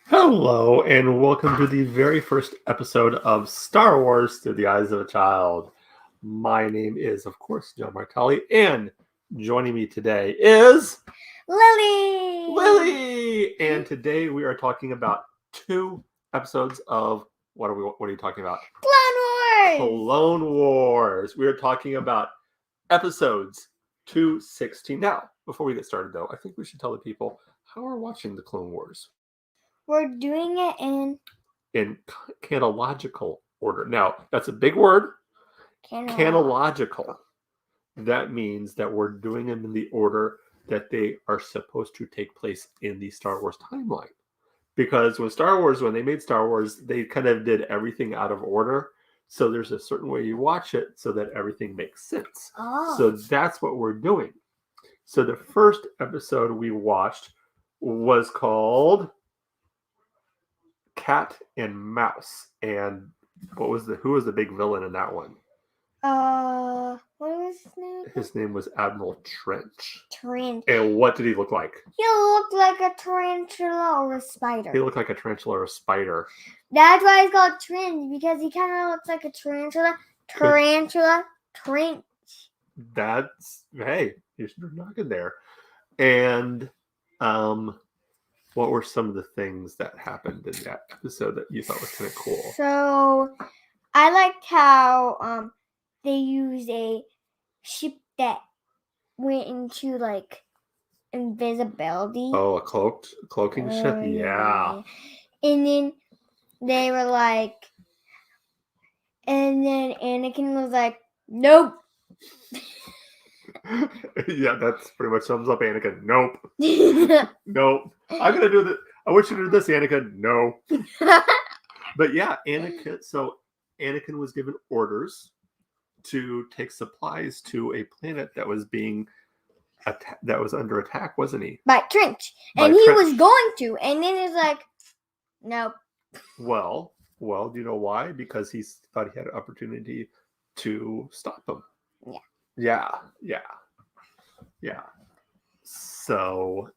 Hello, and welcome to the very first episode of Star Wars Through the Eyes of a Child. My name is, of course, John Tolly, and joining me today is Lily! Lily. And today we are talking about two episodes of what are you talking about? Clone Wars! Clone Wars. We are talking about episodes 216. Now, before we get started, though, I think we should tell the people how we're watching the Clone Wars. We're doing it in chronological order. Now, that's a big word. Chronological. That means that we're doing them in the order that they are supposed to take place in the Star Wars timeline. Because when they made Star Wars, they kind of did everything out of order. So there's a certain way you watch it so that everything makes sense. So that's what we're doing. So the first episode we watched was called Cat and Mouse. And who was the big villain in that one? What was his name? His name was Admiral Trench. Trench. And what did he look like? He looked like a tarantula or a spider. He looked like a tarantula or a spider. That's why he's called Trench, because he kind of looks like a tarantula. Trench. Hey, you're knocking there. And what were some of the things that happened in that episode that you thought was kind of cool? So, I liked how they used a ship that went into like invisibility. Oh, a cloaking ship? Yeah. And then they were like, and then Anakin was like, nope. Yeah, that's pretty much sums up Anakin. Nope. Nope. I'm gonna do this. I want you to do this, Anakin. No. But yeah, Anakin was given orders to take supplies to a planet that was under attack, wasn't he? By Trench. And he was going to, and then he's like, nope. Well, do you know why? Because he thought he had an opportunity to stop him. Yeah. So,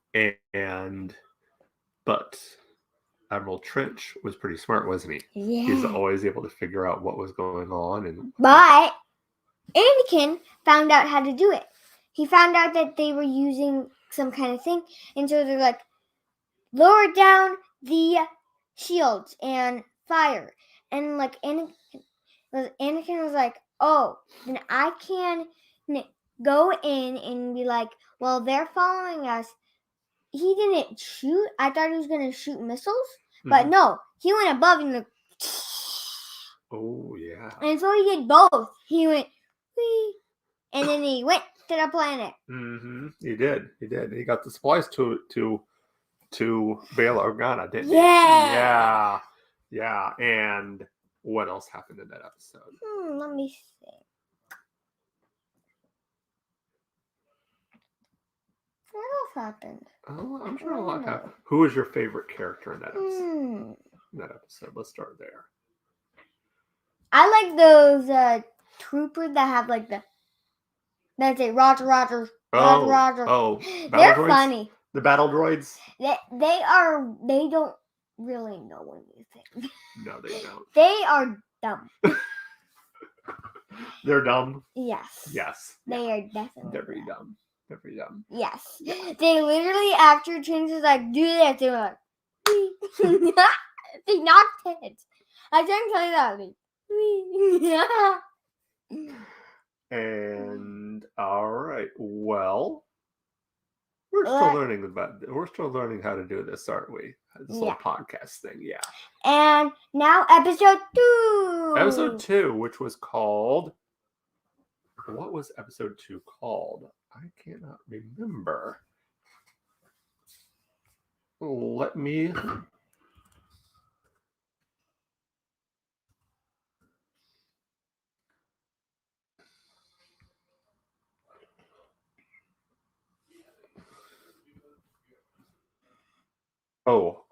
but Admiral Trench was pretty smart, wasn't he? Yeah. He's always able to figure out what was going on. But Anakin found out how to do it. He found out that they were using some kind of thing, and so they're like, lower down the shields and fire. And like Anakin was like, oh, then I can go in and be like, well, they're following us. He didn't shoot. I thought he was going to shoot missiles. But no, he went above and like, oh, yeah. And so he did both. He went, whee, and then he went to the planet. Mm-hmm. He did. He got the supplies to Bail Organa, didn't he? Yeah. Yeah. And what else happened in that episode? Let me see. What else happened? Oh, I'm sure a lot happened. Who was your favorite character in that episode? Let's start there. I like those troopers that have like that's it, Roger. Oh, they're droids? Funny. The battle droids? They don't really know anything. No, they don't. They are dumb. They're dumb? Yes. They are definitely very dumb. Very dumb. Yes. They literally, after Trench was like, do this, they were like, they knocked heads. I can't tell you that. And all right, well, we're still learning how to do this, aren't we? This little podcast thing, yeah. And now episode 2. Episode 2, which was called. What was episode 2 called? I cannot remember. Let me. Oh.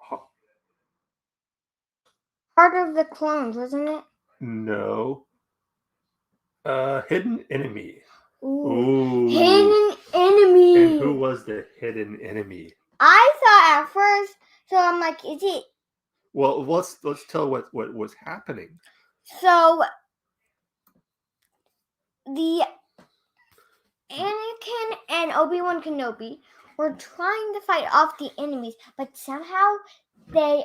Heart of the Clones, wasn't it? No. Hidden Enemy. Ooh. Hidden Enemy. And who was the hidden enemy? I thought at first, so I'm like, is it Well, let's tell what was happening. So the Anakin and Obi-Wan Kenobi were trying to fight off the enemies, but somehow they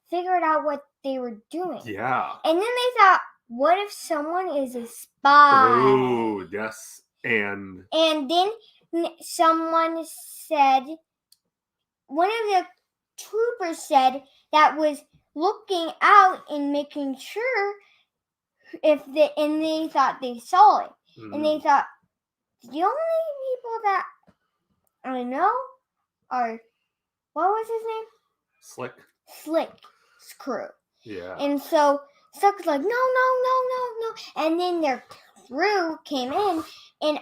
figured out what they were doing. Yeah. And then they thought, what if someone is a spy? Oh, yes. And then someone said, one of the troopers said that was looking out and making sure and they thought they saw it. And they thought, the only people that I know are, what was his name? Slick's crew. Yeah. And so Stuck was like, no. And then their crew came in, and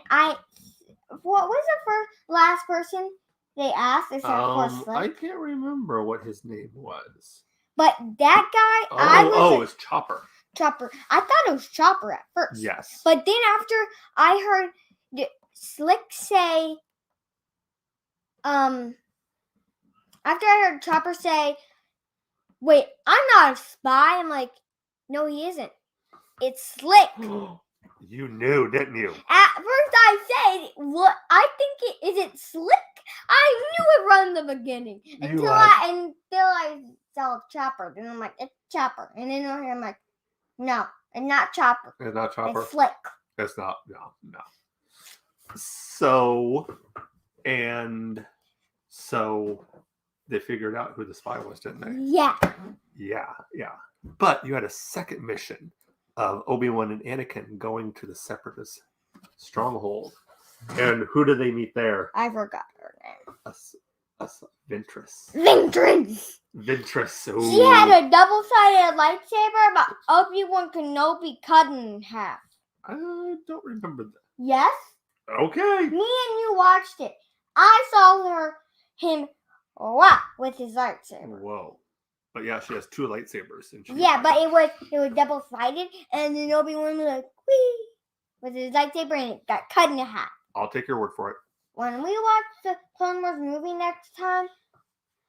what was the last person they asked except for Slick? I can't remember what his name was. But that guy, it's Chopper. Chopper. I thought it was Chopper at first. Yes. But then after I heard Slick say, after I heard Chopper say, wait, I'm not a spy. I'm like, no, he isn't. It's Slick. You knew, didn't you? At first I said, what? I think is it Slick? I knew it from the beginning. Until I saw Chopper. Then I'm like, it's Chopper. And then I'm like, no, it's not Chopper. It's not Chopper? It's Slick. It's not. No. So they figured out who the spy was, didn't they? Yeah. Yeah. But you had a second mission of Obi-Wan and Anakin going to the Separatist stronghold. And who did they meet there? I forgot her name. Ventress. Ventress. Ooh. She had a double-sided lightsaber, but Obi-Wan Kenobi cut in half. I don't remember that. Yes? Okay. Me and you watched it. I saw him whack with his lightsaber. Whoa. But yeah, she has two lightsabers. And but it was double-sided, and then Obi-Wan was like, whee, with his lightsaber, and it got cut in half. I'll take your word for it. When we watch the Clone Wars movie next time,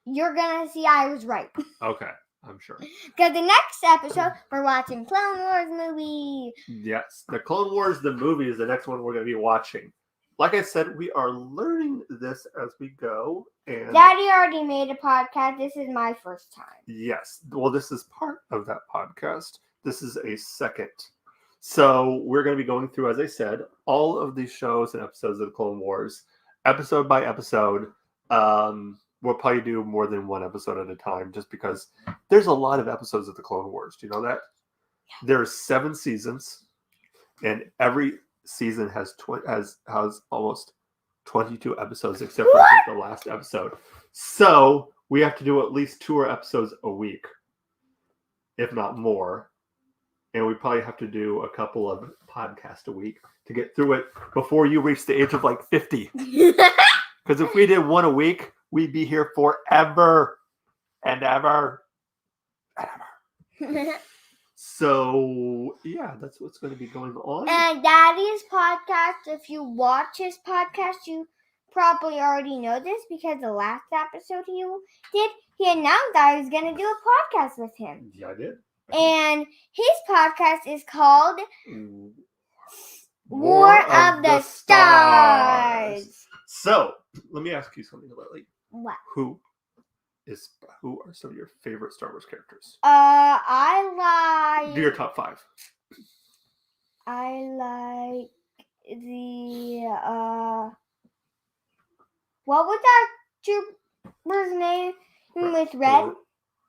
you're going to see I was right. Okay, I'm sure. Because the next episode, we're watching Clone Wars movie. Yes, the Clone Wars, the movie, is the next one we're going to be watching. Like I said, we are learning this as we go. And Daddy already made a podcast. This is my first time. Yes. Well, this is part of that podcast. This is a second. So we're going to be going through, as I said, all of these shows and episodes of the Clone Wars, episode by episode. We'll probably do more than one episode at a time, just because there's a lot of episodes of the Clone Wars. Do you know that? Yeah. There's 7 seasons, and every season has almost 22 episodes, except for the last episode. So we have to do at least 2 episodes a week, if not more. And we probably have to do a couple of podcasts a week to get through it before you reach the age of like 50. Because if we did one a week, we'd be here forever and ever and ever. So, yeah, that's what's going to be going on. And Daddy's podcast, if you watch his podcast, you probably already know this, because the last episode he announced that I was going to do a podcast with him. Yeah, I did. And his podcast is called War of the Stars. So, let me ask you something, Lily. What? Who are some of your favorite Star Wars characters? I like... Do your top 5. I like the... what was that trooper's name with red?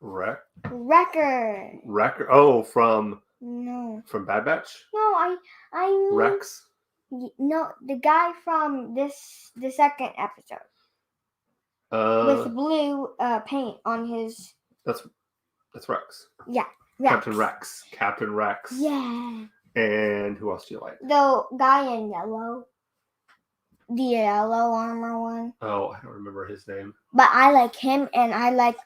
Wrecker. Oh, from Bad Batch? No, I mean Rex? No, the guy from the second episode. With blue paint on his... That's Rex. Yeah, Rex. Captain Rex. Yeah. And who else do you like? The guy in yellow. The yellow armor one. Oh, I don't remember his name. But I like him, and I like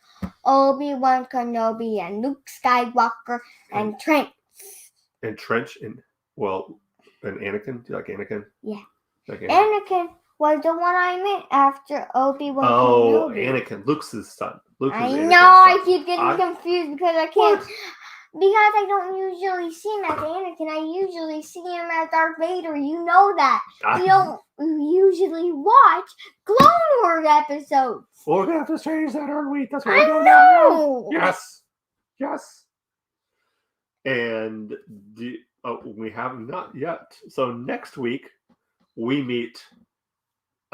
Obi-Wan Kenobi and Luke Skywalker and Trench. And Trench and Anakin? Do you like Anakin? Yeah. Like Anakin was the one I meant after Obi-Wan Oh, Kenobi. Anakin, Luke's his son. Luke is I Anakin's know, I son. keep getting confused because I can't. Because I don't usually see him as Anakin. I usually see him as Darth Vader. You know that. We don't usually watch Clone Wars episodes. Well, we're going to have to change that, aren't we? That's what I we're doing know. now. Yes. Yes. And we have not yet. So next week, we meet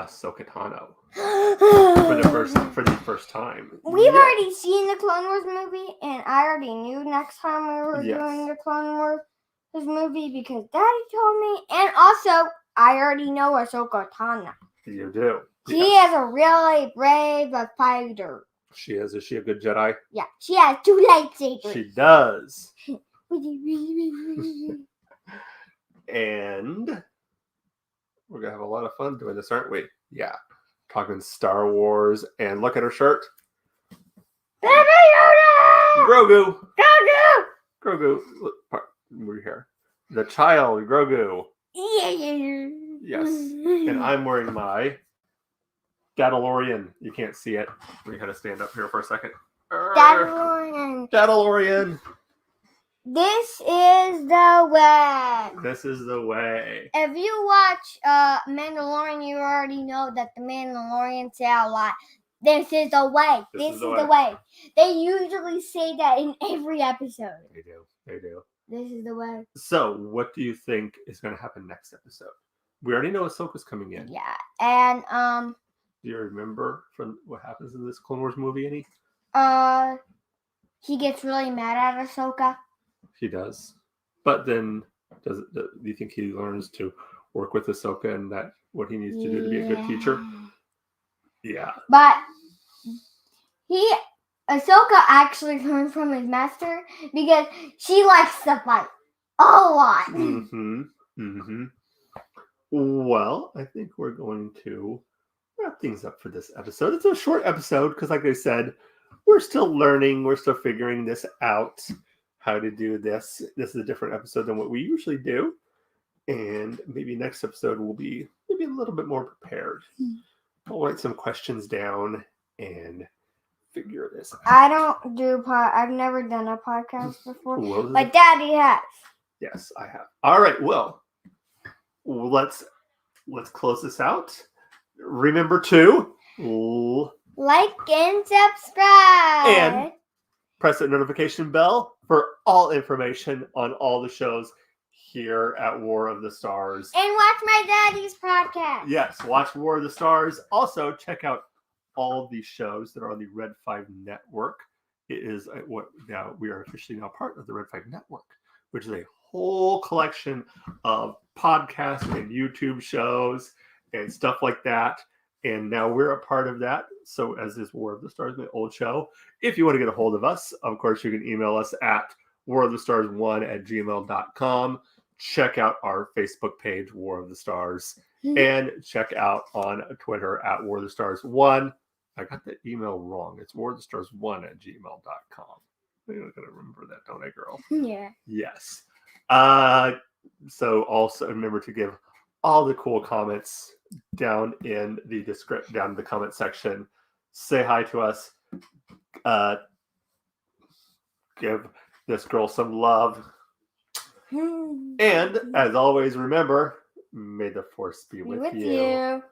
Ahsoka Tano for the first time. We've already seen the Clone Wars movie, and I already knew next time we were doing the Clone Wars movie because Daddy told me. And also, I already know Ahsoka Tano. You do. She is a really brave fighter. She is. Is she a good Jedi? Yeah, she has 2 lightsabers. She does. And we're going to have a lot of fun doing this, aren't we? Yeah. Talking Star Wars. And look at her shirt. Baby Yoda! Grogu. Grogu! Grogu. We're here. The child, Grogu. Yes. And I'm wearing my Dadalorian. You can't see it. We gotta stand up here for a second. Dadalorian. Dadalorian. This is the way. This is the way. If you watch Mandalorian, you already know that the Mandalorian say a lot. This is the way. This is the way. They usually say that in every episode. They do. They do. This is the way. So, what do you think is going to happen next episode? We already know Ahsoka's coming in. Yeah, and do you remember from what happens in this Clone Wars movie, any? He gets really mad at Ahsoka. He does. But then, do you think he learns to work with Ahsoka and that what he needs to do to be a good teacher? Yeah. But Ahsoka actually learned from his master because she likes to fight a lot. Mm-hmm. Mm-hmm. Well, I think we're going to wrap things up for this episode. It's a short episode because, like I said, we're still learning. We're still figuring this out, how to do this. This is a different episode than what we usually do. And maybe next episode will be maybe a little bit more prepared. I'll write some questions down and figure this out. I've never done a podcast before. But Daddy has. Yes, I have. All right, well, let's close this out. Remember to like and subscribe. And press that notification bell for all information on all the shows here at War of the Stars. And watch my daddy's podcast. Yes, watch War of the Stars. Also, check out all of these shows that are on the Red 5 Network. It is we are officially now part of the Red 5 Network, which is a whole collection of podcasts and YouTube shows and stuff like that. And now we're a part of that. So as is War of the Stars, my old show. If you want to get a hold of us, of course, you can email us at warofthestars1@gmail.com. Check out our Facebook page, War of the Stars. And check out on Twitter at War of the Stars 1. I got the email wrong. It's warofthestars1@gmail.com. I gotta remember that, don't I, girl? Yeah. Yes. So also remember to give all the cool comments down in the comment section. Say hi to us. Give this girl some love. And as always, remember, may the force be with you.